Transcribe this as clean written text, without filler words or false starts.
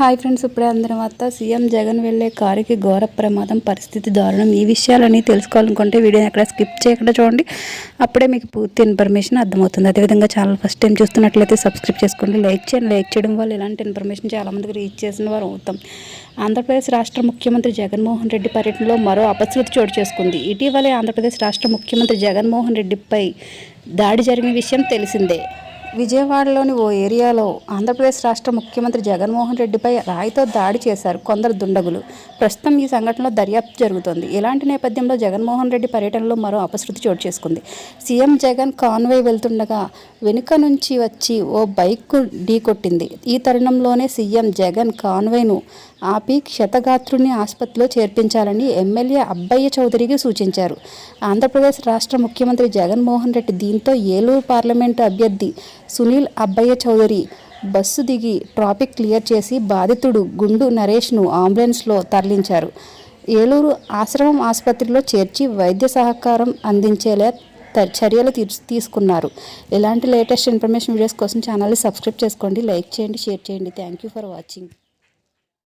Hi friends, ఇప్పుడే అందరం వద్ద సీఎం జగన్ వెళ్లే కారుకి ఘోర ప్రమాదం, పరిస్థితి దారుణం. ఈ విషయాలని తెలుసుకోవాలనుకుంటే వీడియోని ఎక్కడ స్కిప్ చేయకుండా చూడండి. అప్పుడే మీకు పూర్తి ఇన్ఫర్మేషన్ అర్థమవుతుంది. అదేవిధంగా ఛానల్ ఫస్ట్ టైం చూస్తున్నట్లయితే సబ్స్క్రైబ్ చేసుకోండి, లైక్ చేయండి. లైక్ చేయడం వల్ల ఇలాంటి ఇన్ఫర్మేషన్ చాలామందికి రీచ్ చేసిన వారు అవుతాం. ఆంధ్రప్రదేశ్ రాష్ట్ర ముఖ్యమంత్రి జగన్మోహన్ రెడ్డి పర్యటనలో మరో అపశృతి చోటు చేసుకుంది. ఇటీవలే ఆంధ్రప్రదేశ్ రాష్ట్ర ముఖ్యమంత్రి జగన్మోహన్ రెడ్డిపై దాడి జరిగిన విషయం తెలిసిందే. విజయవాడలోని ఓ ఏరియాలో ఆంధ్రప్రదేశ్ రాష్ట్ర ముఖ్యమంత్రి జగన్మోహన్ రెడ్డిపై రాయితో దాడి చేశారు కొందరు దుండగులు. ప్రస్తుతం ఈ సంఘటనలో దర్యాప్తు జరుగుతోంది. ఇలాంటి నేపథ్యంలో జగన్మోహన్ రెడ్డి పర్యటనలో మరో అపశృతి చోటు చేసుకుంది. సీఎం జగన్ కాన్వాయ్ వెళ్తుండగా వెనుక నుంచి వచ్చి ఓ బైక్ ఢీకొట్టింది. ఈ తరుణంలోనే సీఎం జగన్ కాన్వాయ్ను ఆపి క్షతగాత్రుని ఆసుపత్రిలో చేర్పించాలని ఎమ్మెల్యే అబ్బయ్య చౌదరికి సూచించారు. ఆంధ్రప్రదేశ్ రాష్ట్ర ముఖ్యమంత్రి జగన్మోహన్ రెడ్డి దీంతో ఏలూరు పార్లమెంటు అభ్యర్థి సునీల్ అబ్బయ్య చౌదరి బస్సు దిగి ట్రాఫిక్ క్లియర్ చేసి బాధితుడు గుండు నరేష్ను అంబులెన్స్లో తరలించారు. ఏలూరు ఆశ్రమం ఆసుపత్రిలో చేర్చి వైద్య సహకారం అందించేలా చర్యలు తీసుకున్నారు. ఇలాంటి లేటెస్ట్ ఇన్ఫర్మేషన్ వీడియోస్ కోసం ఛానల్ని సబ్స్క్రైబ్ చేసుకోండి, లైక్ చేయండి, షేర్ చేయండి. Thank you for watching.